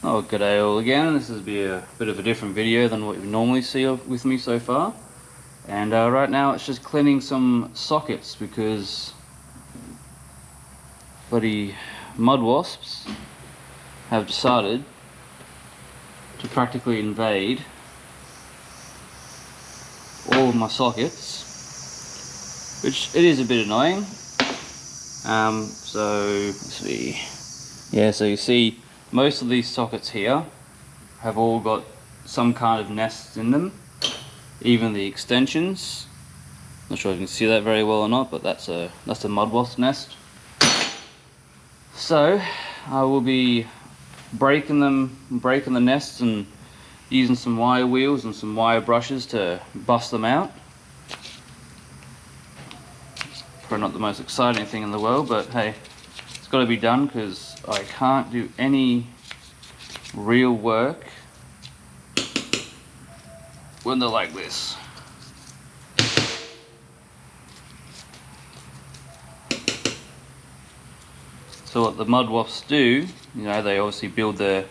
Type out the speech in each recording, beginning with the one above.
Oh, g'day all again. This will be a bit of a different video than what you normally see with me so far. And right now it's just cleaning some sockets because bloody mud wasps have decided to practically invade all of my sockets, which it is a bit annoying. So let's see. Yeah, so you see most of these sockets here have all got some kind of nests in them, even the extensions. Not sure if you can see that very well or not, but that's a mud wasp nest. So I will be breaking the nests and using some wire wheels and some wire brushes to bust them out. Probably not the most exciting thing in the world, but hey, it's got to be done because I can't do any real work when they're like this. So what the mud wasps do, you know, they obviously build the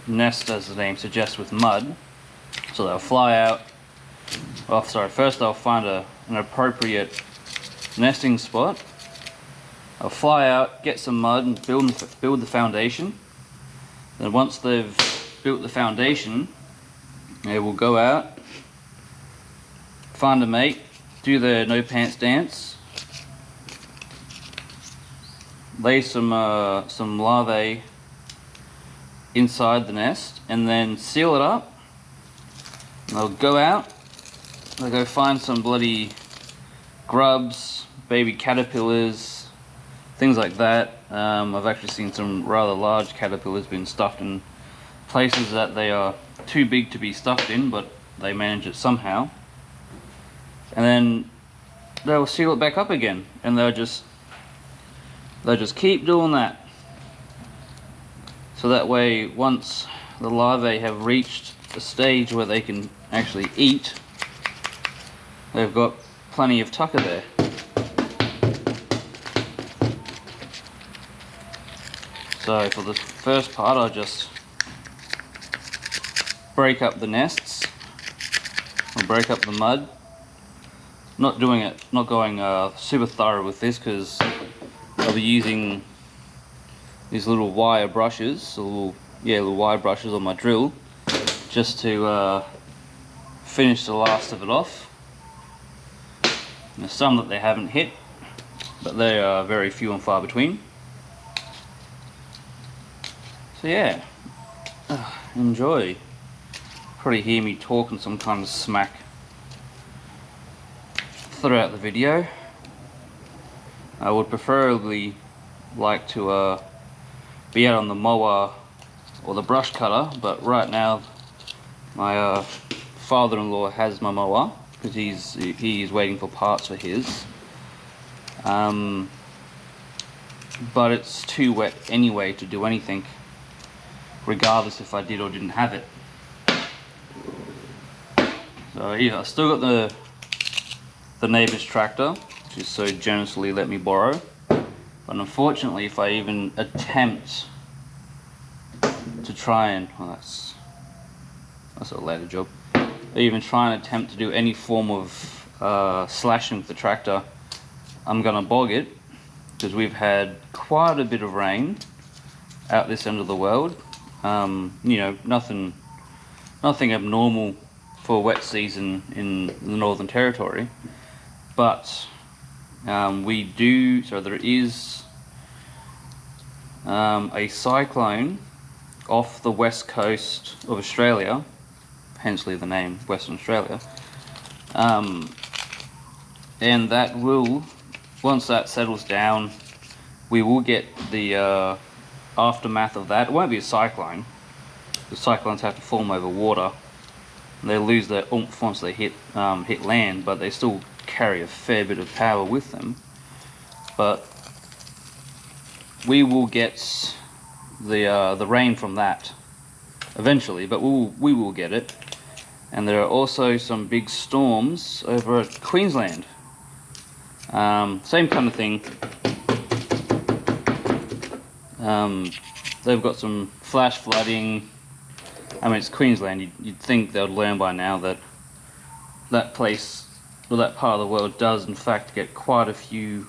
nest, as the name suggests, with mud. So they'll fly out. Oh, sorry. First they'll find an appropriate nesting spot. They'll fly out, get some mud, and build the foundation. Then once they've built the foundation, they will go out, find a mate, do the no pants dance, lay some larvae inside the nest, and then seal it up. And they'll go out, they'll go find some bloody grubs, baby caterpillars, things like that. I've actually seen some rather large caterpillars being stuffed in places that they are too big to be stuffed in, but they manage it somehow. And then they'll seal it back up again, and they'll just keep doing that. So that way, once the larvae have reached a stage where they can actually eat, they've got plenty of tucker there. So for the first part, I'll just break up the nests, I'll break up the mud. Not going super thorough with this because I'll be using these little wire brushes, little wire brushes on my drill, just to finish the last of it off. And there's some that they haven't hit, but they are very few and far between. So yeah, enjoy. Probably hear me talking some kind of smack throughout the video. I would preferably like to be out on the mower or the brush cutter, but right now my father-in-law has my mower because he's waiting for parts for his. But it's too wet anyway to do anything, regardless if I did or didn't have it. So yeah, I still got the neighbour's tractor, which is so generously let me borrow. But unfortunately, if I even attempt to try and, well, that's a later job. Even try and attempt to do any form of slashing with the tractor, I'm gonna bog it because we've had quite a bit of rain out this end of the world. You know, nothing abnormal for a wet season in the Northern Territory, but there is a cyclone off the west coast of Australia, hence the name Western Australia, and that will, once that settles down, we will get the aftermath of that. It won't be a cyclone. The cyclones have to form over water. They lose their oomph once they hit land, but they still carry a fair bit of power with them. But we will get the rain from that eventually, but we will get it. And there are also some big storms over at Queensland. Same kind of thing. they've got some flash flooding. I mean, it's Queensland. You'd think they'd learn by now that that place, or that part of the world, does in fact get quite a few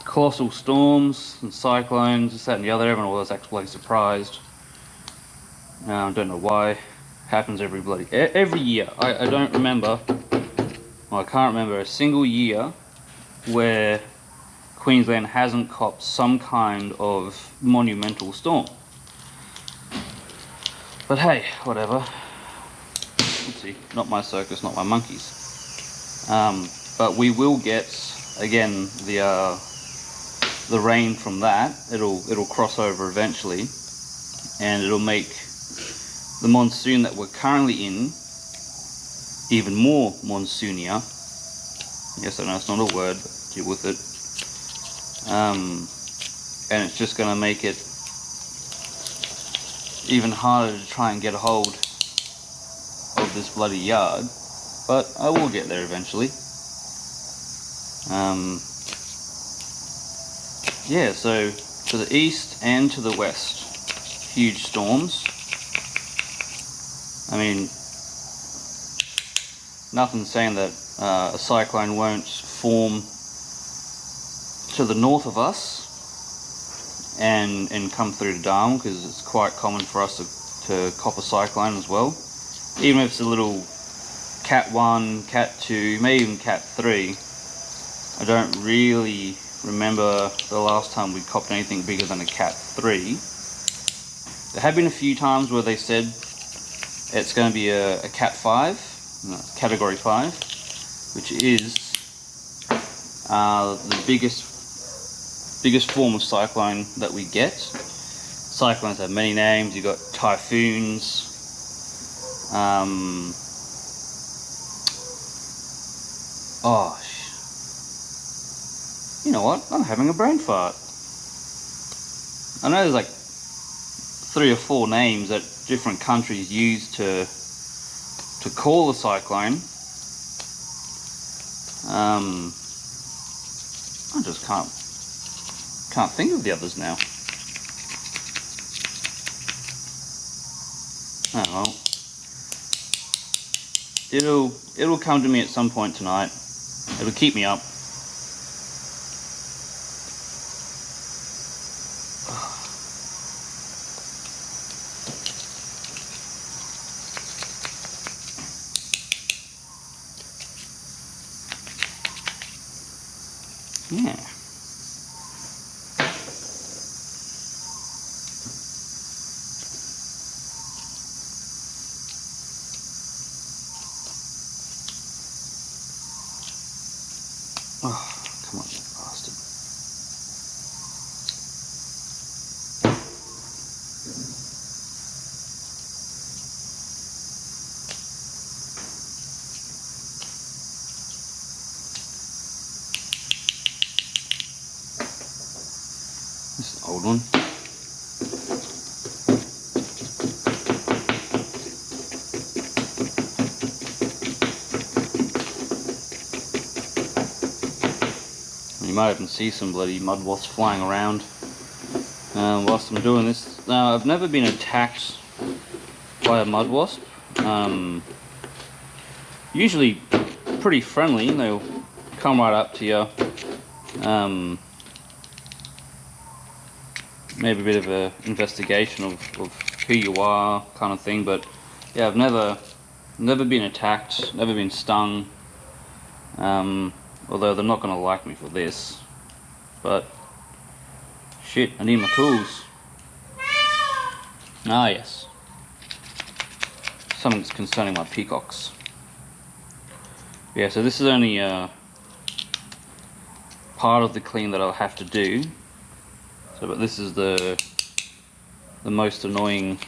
colossal storms and cyclones, this, that and the other. Everyone was actually surprised. I don't know why. Happens every year. I don't remember, well, I can't remember a single year where Queensland hasn't copped some kind of monumental storm. But hey, whatever. Let's see, not my circus, not my monkeys. But we will get, again, the rain from that. It'll cross over eventually, and it'll make the monsoon that we're currently in even more monsoonier. Yes, I know it's not a word, but deal with it. And it's just going to make it even harder to try and get a hold of this bloody yard, but I will get there eventually. Yeah, so to the east and to the west, huge storms. I mean, nothing's saying that a cyclone won't form to the north of us and come through to Darwin, because it's quite common for us to cop a cyclone as well. Even if it's a little Cat 1, Cat 2, maybe even Cat 3. I don't really remember the last time we copped anything bigger than a Cat 3. There have been a few times where they said it's going to be a Cat 5, Category 5, which is the biggest form of cyclone that we get. Cyclones have many names. You've got typhoons, you know what? I'm having a brain fart. I know there's like 3 or 4 names that different countries use to call a cyclone. I just can't think of the others now. Oh well. It'll come to me at some point tonight. It'll keep me up. Yeah. Oh, come on, you bastard. This is an old one. You might even see some bloody mud wasps flying around whilst I'm doing this. Now, I've never been attacked by a mud wasp. Usually pretty friendly. They'll come right up to you. Maybe a bit of an investigation of who you are, kind of thing. But yeah, I've never been attacked, never been stung. Although they're not going to like me for this. But shit, I need my tools. Ah yes, something's concerning my peacocks. Yeah, so this is only part of the clean that I'll have to do. So, but this is the most annoying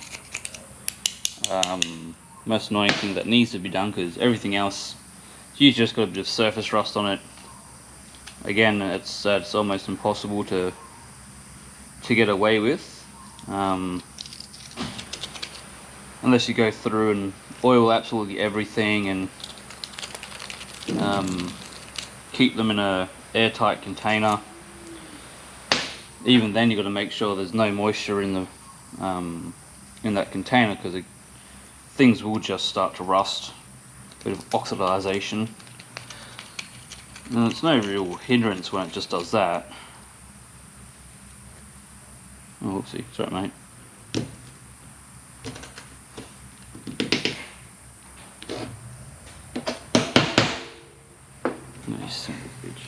thing that needs to be done, because everything else, you just got a bit of surface rust on it. Again, it's almost impossible to get away with, unless you go through and oil absolutely everything and keep them in a airtight container. even then you've got to make sure there's no moisture in the in that container, because things will just start to rust. A bit of oxidization, and it's no real hindrance when it just does that. Oh, whoopsie, sorry mate. Nice, son of a bitch.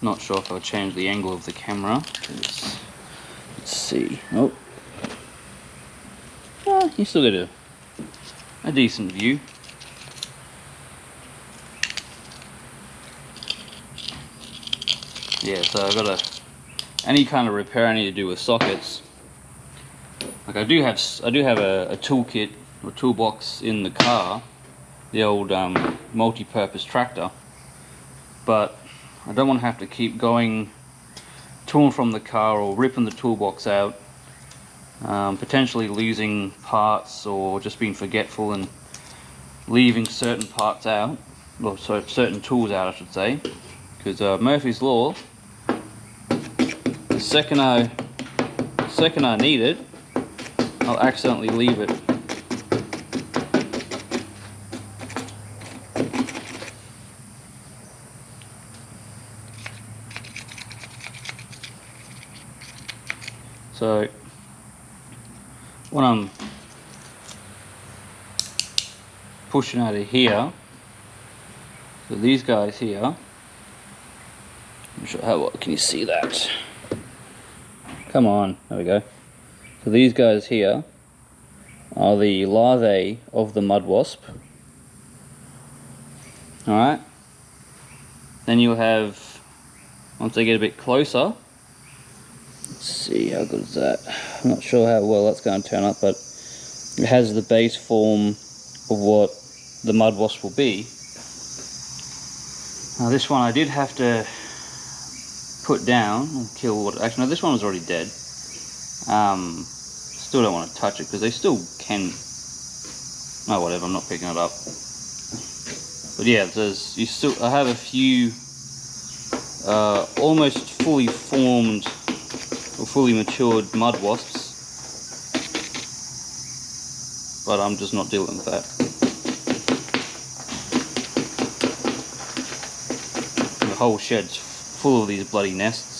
Not sure if I'll change the angle of the camera. Let's see. Oh, you still get a decent view. Yeah, so I've got any kind of repair I need to do with sockets. Like I do have a toolkit or toolbox in the car, the old multi-purpose tractor, but I don't want to have to keep going to and from the car or ripping the toolbox out, potentially losing parts or just being forgetful and leaving certain parts out, or so certain tools out I should say, because Murphy's Law, the second I need it, I'll accidentally leave it. So when I'm pushing out of here, so these guys here, I'm sure how well can you see that? Come on, there we go. So these guys here are the larvae of the mud wasp. Alright, then you'll have, once they get a bit closer, let's see how good is that. I'm not sure how well that's going to turn up, but it has the base form of what the mud wasp will be. Now this one I did have to put down and kill. What? Actually, no, this one was already dead. Still don't want to touch it because they still can. Oh, whatever. I'm not picking it up. But yeah, there's I have a few almost fully formed or fully matured mud wasps, but I'm just not dealing with that. The whole shed's full of these bloody nests.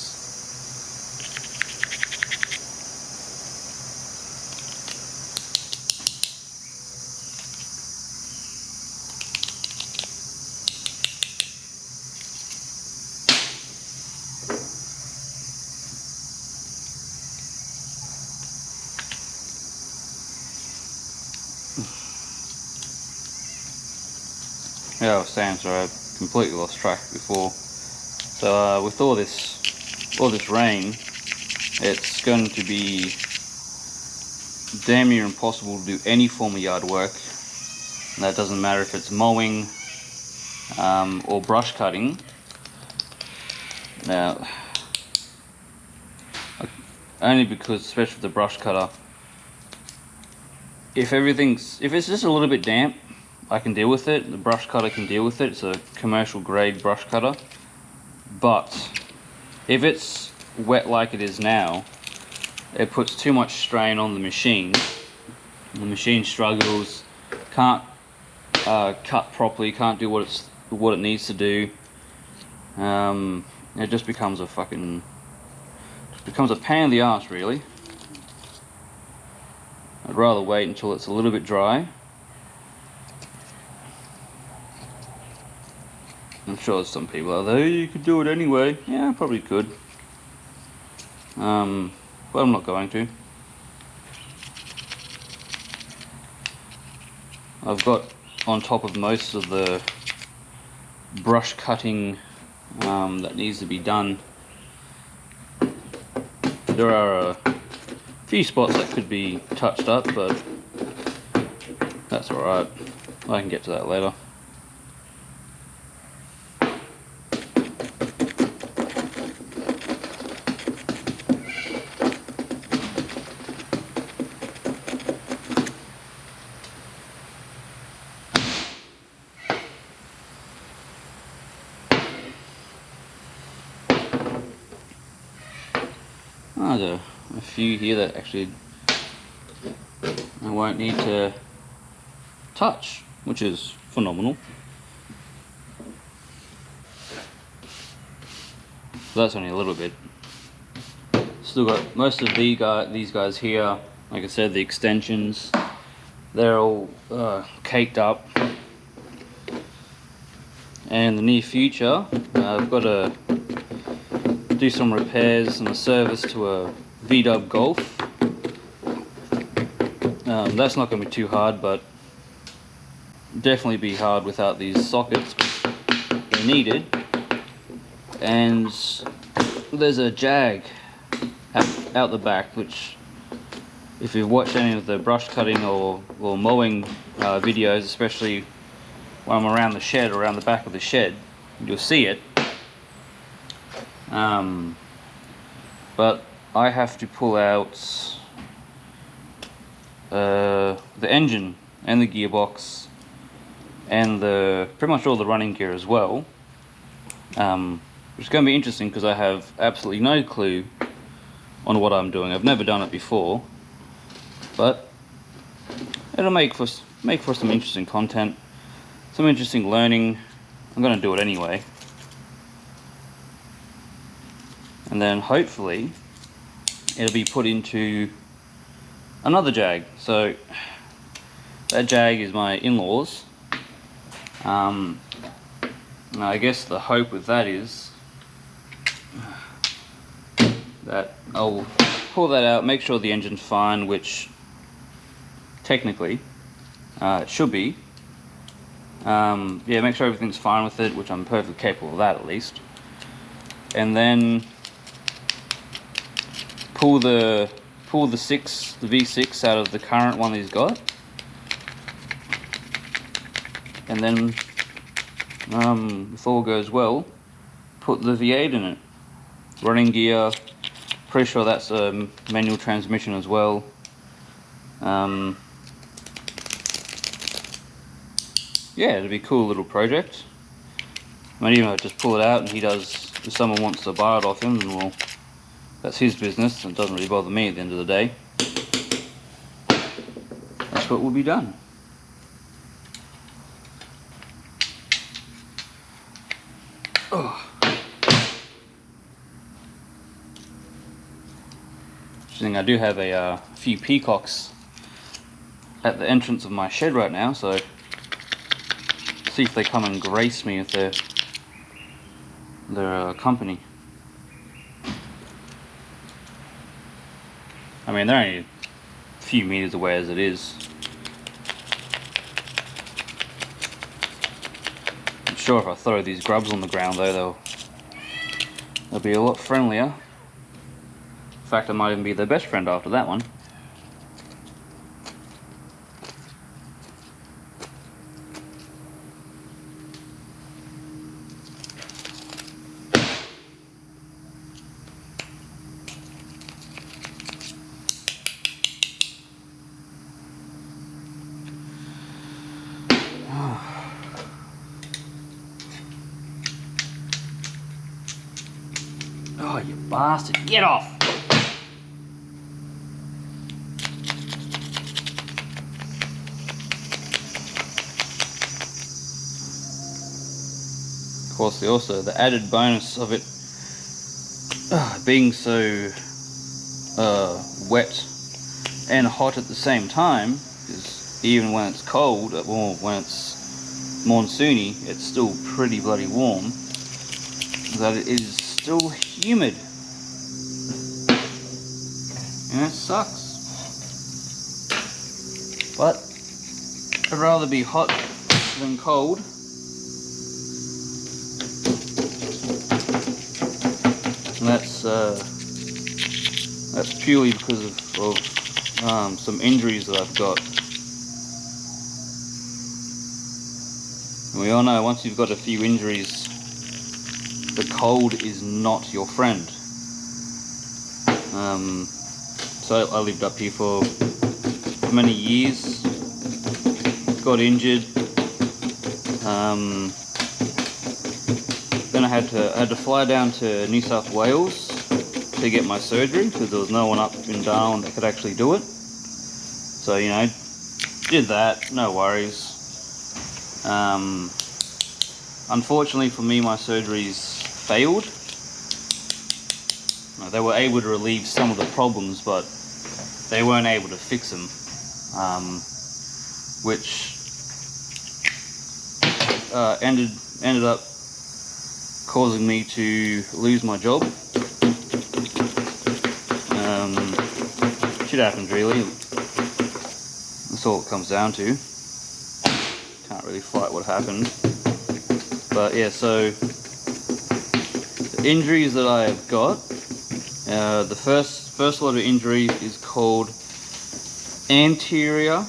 Yeah, I was saying, sorry, I completely lost track before. So with all this rain, it's going to be damn near impossible to do any form of yard work. And that doesn't matter if it's mowing or brush cutting. Now, only because, especially with the brush cutter, if it's just a little bit damp, I can deal with it. The brush cutter can deal with it. It's a commercial grade brush cutter. But if it's wet like it is now, it puts too much strain on the machine. The machine struggles, can't cut properly, can't do what it needs to do. It just becomes a pain in the ass, really. I'd rather wait until it's a little bit dry. I'm sure there's some people out there, you could do it anyway. Yeah, I probably could. But I'm not going to. I've got on top of most of the brush cutting that needs to be done. There are a few spots that could be touched up, but that's alright. I can get to that later. Oh, there's a few here that actually I won't need to touch, which is phenomenal. So that's only a little bit. Still got most of these guys here. Like I said, the extensions, they're all caked up. And in the near future, I've got to do some repairs and a service to a VW Golf. That's not going to be too hard, but definitely be hard without these sockets. They're needed. And there's a Jag out the back, which if you've watched any of the brush cutting or mowing videos, especially when I'm around the shed, around the back of the shed, you'll see it. But I have to pull out the engine and the gearbox and pretty much all the running gear as well, which is going to be interesting because I have absolutely no clue on what I'm doing. I've never done it before, but it'll make for some interesting content, some interesting learning. I'm going to do it anyway. And then hopefully it'll be put into another Jag. So that Jag is my in-laws. I guess the hope with that is that I'll pull that out, make sure the engine's fine, which technically it should be. Yeah, make sure everything's fine with it, which I'm perfectly capable of that at least. And then pull the V6 out of the current one he's got, and then if all goes well, put the V8 in it. Running gear, pretty sure that's a manual transmission as well. Yeah, it'll be a cool little project. I mean, even if I just pull it out and he does, if someone wants to buy it off him, then well, that's his business, and it doesn't really bother me at the end of the day. That's what will be done. Oh. Interesting, I do have a few peacocks at the entrance of my shed right now, so see if they come and grace me with their company. I mean, they're only a few meters away as it is. I'm sure if I throw these grubs on the ground though, they'll be a lot friendlier. In fact, I might even be their best friend after that one. Oh, you bastard, get off! Of course, the added bonus of it being so wet and hot at the same time is even when it's cold, or when it's monsoony, it's still pretty bloody warm, that it is still humid. And it sucks. But I'd rather be hot than cold. And that's purely because of some injuries that I've got. We all know once you've got a few injuries, the cold is not your friend. So I lived up here for many years, got injured, then I had to fly down to New South Wales to get my surgery because there was no one up in Darwin that could actually do it. So, you know, did that, no worries. Unfortunately for me, my surgeries failed. They were able to relieve some of the problems, but they weren't able to fix them, which ended up causing me to lose my job. Shit happens, really. That's all it comes down to. Can't really fight what happened. But yeah, so the injuries that I have got, the first lot of injury is called anterior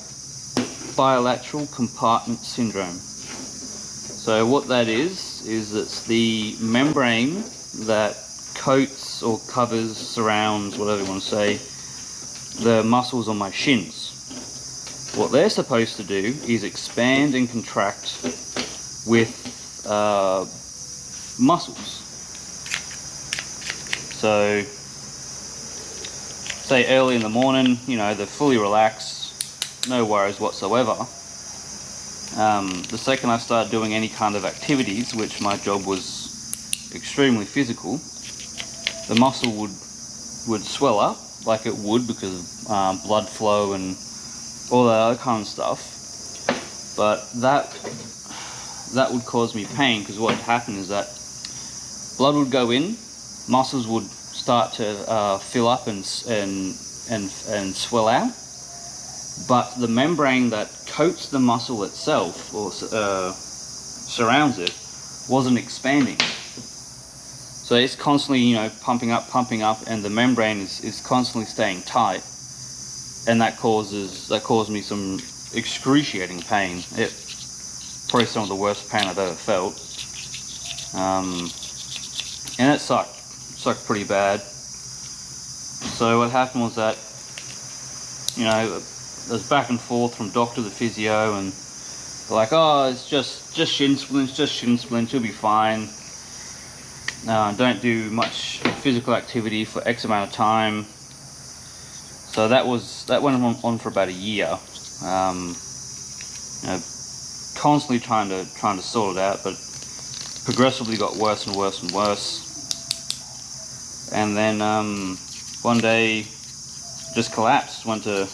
bilateral compartment syndrome. So what that is it's the membrane that coats or covers, surrounds, whatever you want to say, the muscles on my shins. What they're supposed to do is expand and contract with muscles. So say early in the morning, you know, they're fully relaxed, no worries whatsoever. The second I started doing any kind of activities, which my job was extremely physical, the muscle would swell up like it would because of blood flow and all that other kind of stuff. But that would cause me pain because what would happen is that blood would go in, muscles would start to fill up and swell out, but the membrane that coats the muscle itself or surrounds it wasn't expanding. So it's constantly, you know, pumping up, and the membrane is constantly staying tight, and that caused me some excruciating pain. Probably some of the worst pain I've ever felt, and it sucked pretty bad. So what happened was that, you know, it was back and forth from doctor to physio, and they're like, oh, it's just shin splints, you'll be fine. Don't do much physical activity for X amount of time. So that went on for about a year. You know, constantly trying to sort it out, but progressively got worse and worse and worse. And then one day just collapsed, went to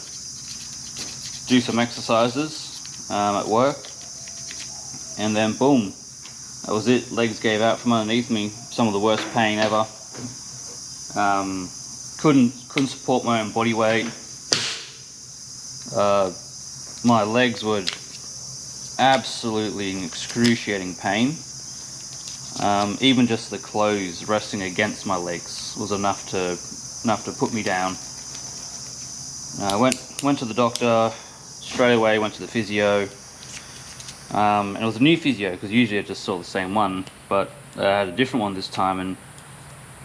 do some exercises at work, and then boom, that was it. Legs gave out from underneath me. Some of the worst pain ever. Couldn't support my own body weight. My legs were absolutely in excruciating pain. Even just the clothes resting against my legs was enough to put me down. I went to the doctor straight away. Went to the physio, and it was a new physio because usually I just saw the same one, but I had a different one this time, and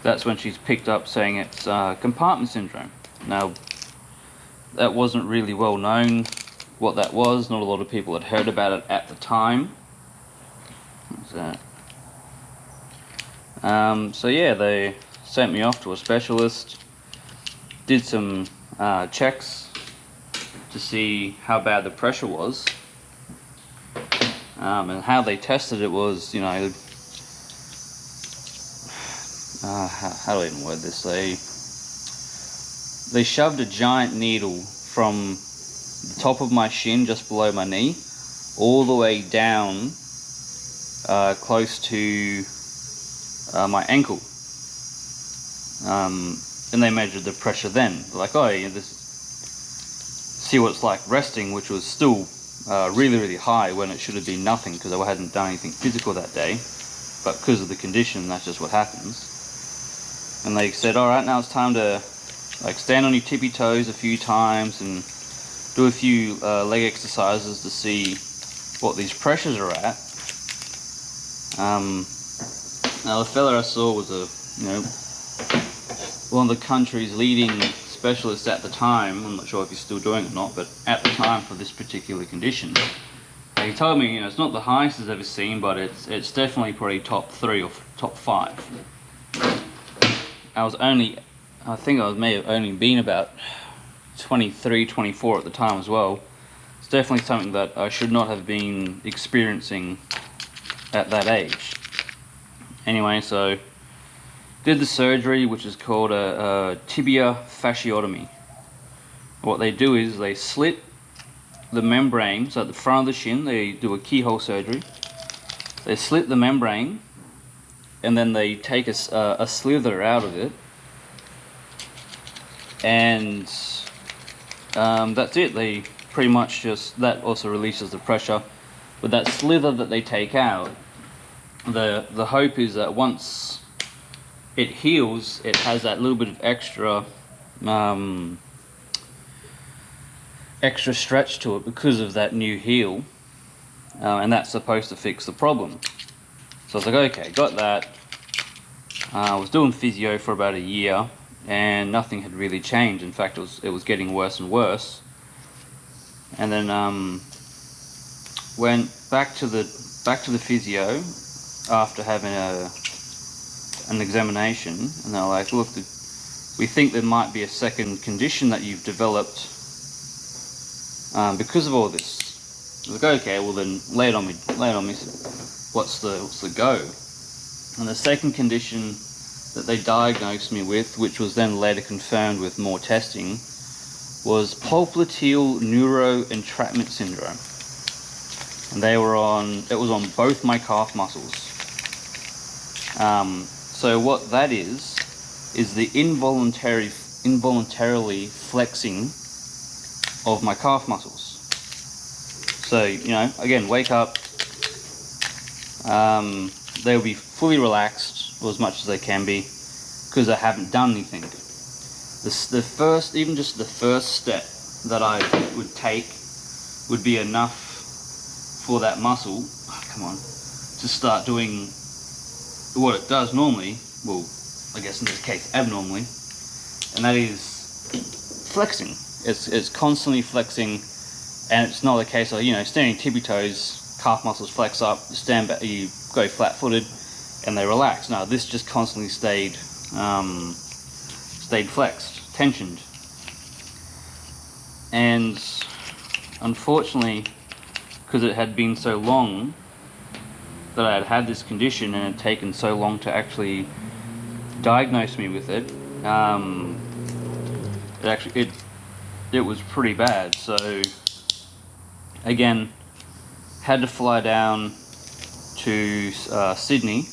that's when she's picked up saying it's compartment syndrome. Now, that wasn't really well known what that was. Not a lot of people had heard about it at the time. What's that? So yeah, they sent me off to a specialist, did some checks to see how bad the pressure was, and how they tested it was, you know, how do I even word this? They shoved a giant needle from the top of my shin, just below my knee, all the way down close to my ankle, and they measured the pressure then. They're like, oh, yeah, see what it's like resting, which was still really, really high when it should have been nothing because I hadn't done anything physical that day, but because of the condition, that's just what happens. And they said, all right, now it's time to like stand on your tippy toes a few times and do a few leg exercises to see what these pressures are at, Now the fella I saw was one of the country's leading specialists at the time. I'm not sure if he's still doing it or not, but at the time for this particular condition. He told me, it's not the highest he's ever seen, but it's definitely probably top 3 or top 5. I think I may have only been about 23, 24 at the time as well. It's definitely something that I should not have been experiencing at that age. Anyway, so did the surgery, which is called a tibia fasciotomy. What they do is they slit the membrane, so at the front of the shin they do a keyhole surgery. They slit the membrane and then they take a slither out of it, and that's it. They pretty much that also releases the pressure. But that slither that they take out, the hope is that once it heals, it has that little bit of extra stretch to it because of that new heel, and that's supposed to fix the problem. So I was like, okay, got that. I was doing physio for about a year and nothing had really changed. In fact, it was getting worse and worse. And then went back to the physio after having an examination, and they're like, look, we think there might be a second condition that you've developed because of all this. I was like, okay, well then lay it on me. What's the go? And the second condition that they diagnosed me with, which was then later confirmed with more testing, was popliteal neuroentrapment syndrome. And it was on both my calf muscles. So what that is the involuntarily flexing of my calf muscles. So, again, wake up, they'll be fully relaxed, or as much as they can be, because I haven't done anything. The first step that I would take would be enough for that muscle, to start doing what it does normally, well, I guess in this case abnormally, and that is flexing. It's constantly flexing, and it's not a case of, standing tippy toes, calf muscles flex up, stand back, you go flat-footed, and they relax. No, this just constantly stayed flexed, tensioned. And unfortunately, because it had been so long that I had had this condition and it had taken so long to actually diagnose me with it, it was pretty bad. So again, had to fly down to Sydney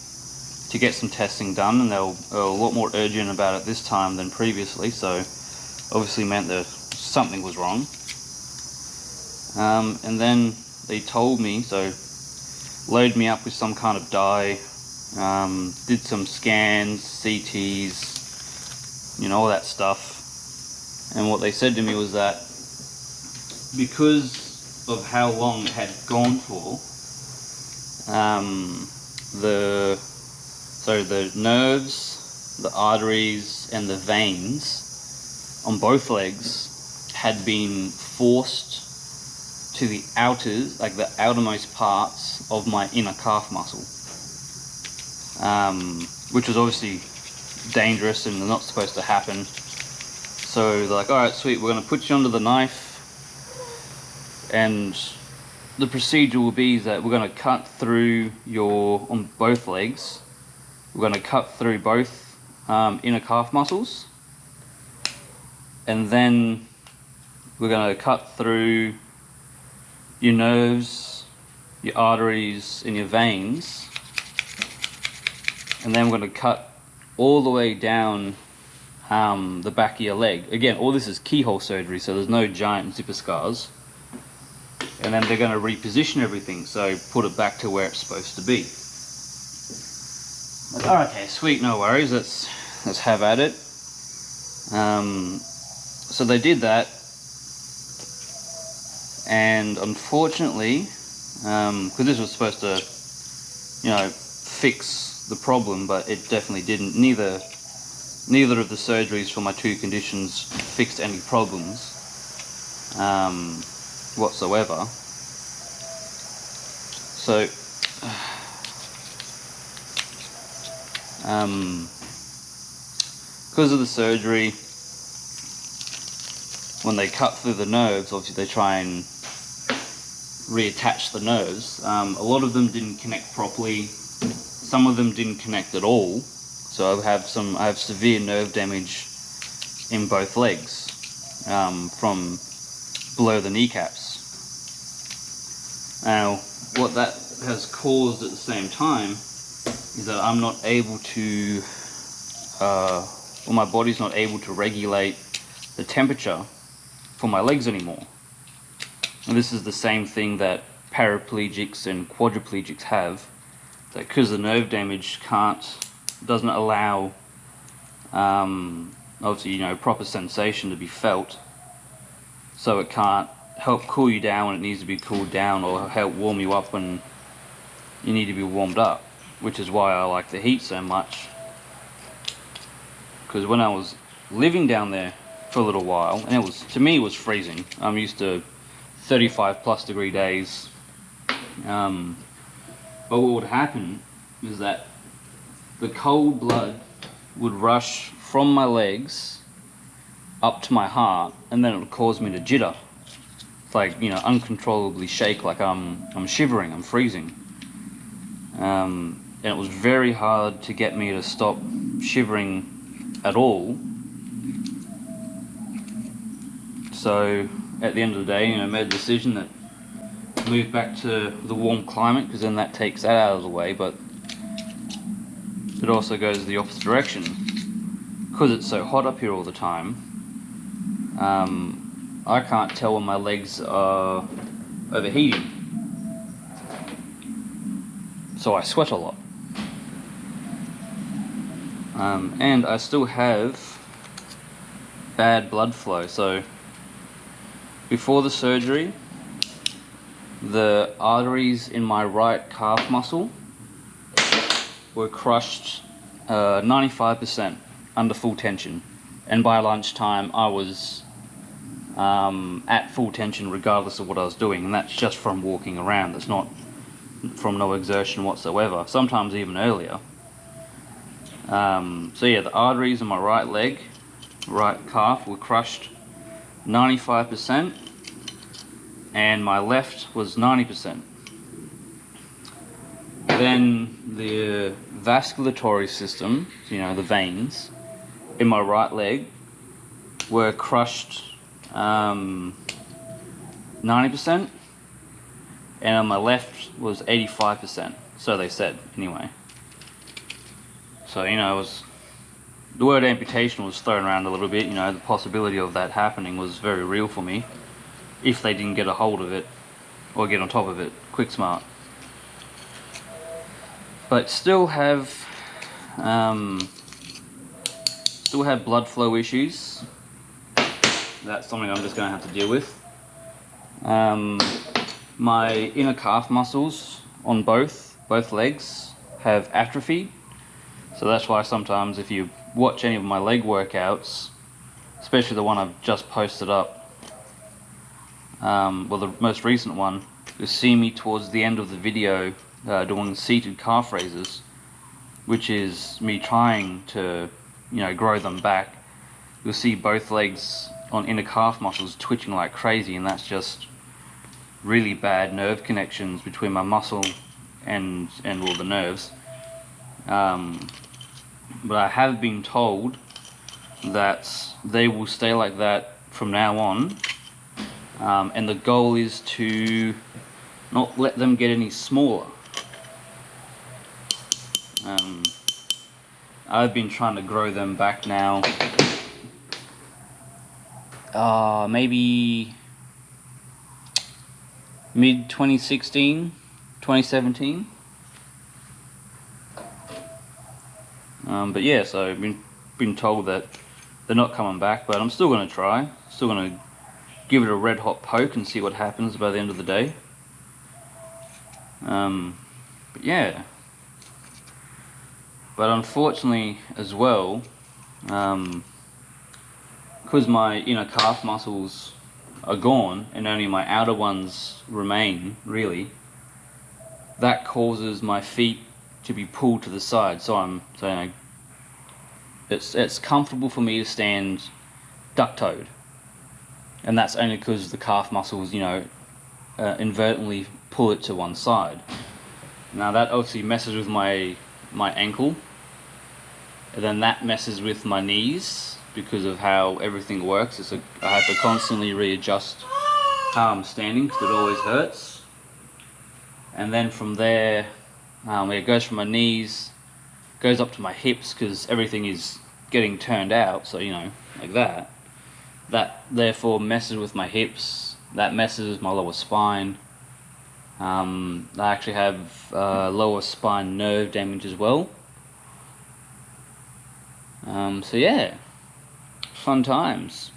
to get some testing done, and they were a lot more urgent about it this time than previously, so obviously meant that something was wrong. And then they told me, so loaded me up with some kind of dye, did some scans, CTs, all that stuff. And what they said to me was that because of how long it had gone for, the nerves, the arteries, and the veins on both legs had been forced to the outermost parts of my inner calf muscle, which was obviously dangerous and not supposed to happen. So they're like, alright, sweet, we're going to put you under the knife, and the procedure will be that we're going to cut through on both legs, we're going to cut through both inner calf muscles, and then we're going to cut through your nerves, your arteries, and your veins, and then we're going to cut all the way down the back of your leg. Again, all this is keyhole surgery, so there's no giant zipper scars. And then they're going to reposition everything, so put it back to where it's supposed to be. Like, oh, okay, sweet, no worries, let's have at it. So they did that, and unfortunately, because this was supposed to, fix the problem, but it definitely didn't. Neither of the surgeries for my two conditions fixed any problems whatsoever. So because of the surgery, when they cut through the nerves, obviously they try and reattach the nerves. A lot of them didn't connect properly. Some of them didn't connect at all. So I have severe nerve damage in both legs, from below the kneecaps. Now, what that has caused at the same time is that I'm not able to, my body's not able to regulate the temperature for my legs anymore. And this is the same thing that paraplegics and quadriplegics have, that because the nerve damage doesn't allow, obviously, proper sensation to be felt, so it can't help cool you down when it needs to be cooled down, or help warm you up when you need to be warmed up, which is why I like the heat so much. Because when I was living down there for a little while, and to me it was freezing. I'm used to 35+ degree days. But what would happen is that the cold blood would rush from my legs up to my heart, and then it would cause me to jitter. It's like, uncontrollably shake, like I'm shivering, I'm freezing. And it was very hard to get me to stop shivering at all. So at the end of the day, I made a decision that move back to the warm climate, because then that takes that out of the way, but it also goes the opposite direction. Because it's so hot up here all the time, I can't tell when my legs are overheating. So I sweat a lot. And I still have bad blood flow. So before the surgery, the arteries in my right calf muscle were crushed 95% under full tension, and by lunchtime I was at full tension regardless of what I was doing, and that's just from walking around. That's not from no exertion whatsoever, sometimes even earlier. So yeah, the arteries in my right leg, right calf, were crushed 95%, and my left was 90%. Then the vasculatory system, the veins in my right leg, were crushed 90%, and on my left was 85%. So they said, anyway. So the word amputation was thrown around a little bit. The possibility of that happening was very real for me, if they didn't get a hold of it or get on top of it quick smart. But still have blood flow issues. That's something I'm just going to have to deal with. My inner calf muscles on both legs have atrophy. So that's why sometimes if you watch any of my leg workouts, especially the one I've just posted up, the most recent one, you'll see me towards the end of the video doing seated calf raises, which is me trying to, grow them back. You'll see both legs on inner calf muscles twitching like crazy, and that's just really bad nerve connections between my muscle and all the nerves. But I have been told that they will stay like that from now on, and the goal is to not let them get any smaller. I've been trying to grow them back now, maybe mid 2016, 2017. But yeah, so I've been told that they're not coming back, but I'm still going to try. Still going to give it a red hot poke and see what happens by the end of the day. But yeah, But unfortunately as well, because my calf muscles are gone and only my outer ones remain, really, that causes my feet to be pulled to the side. So it's comfortable for me to stand duck-toed, and that's only because the calf muscles inadvertently pull it to one side. Now that obviously messes with my ankle, and then that messes with my knees because of how everything works. I have to constantly readjust how I'm standing because it always hurts. And then from there, it goes from my knees, goes up to my hips because everything is getting turned out, so like that. That therefore messes with my hips, that messes with my lower spine. I actually have lower spine nerve damage as well. So yeah, fun times.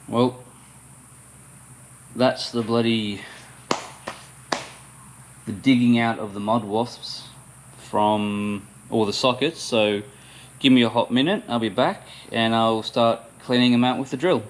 Well, that's the digging out of the mud wasps from all the sockets. So give me a hot minute, I'll be back and I'll start cleaning them out with the drill.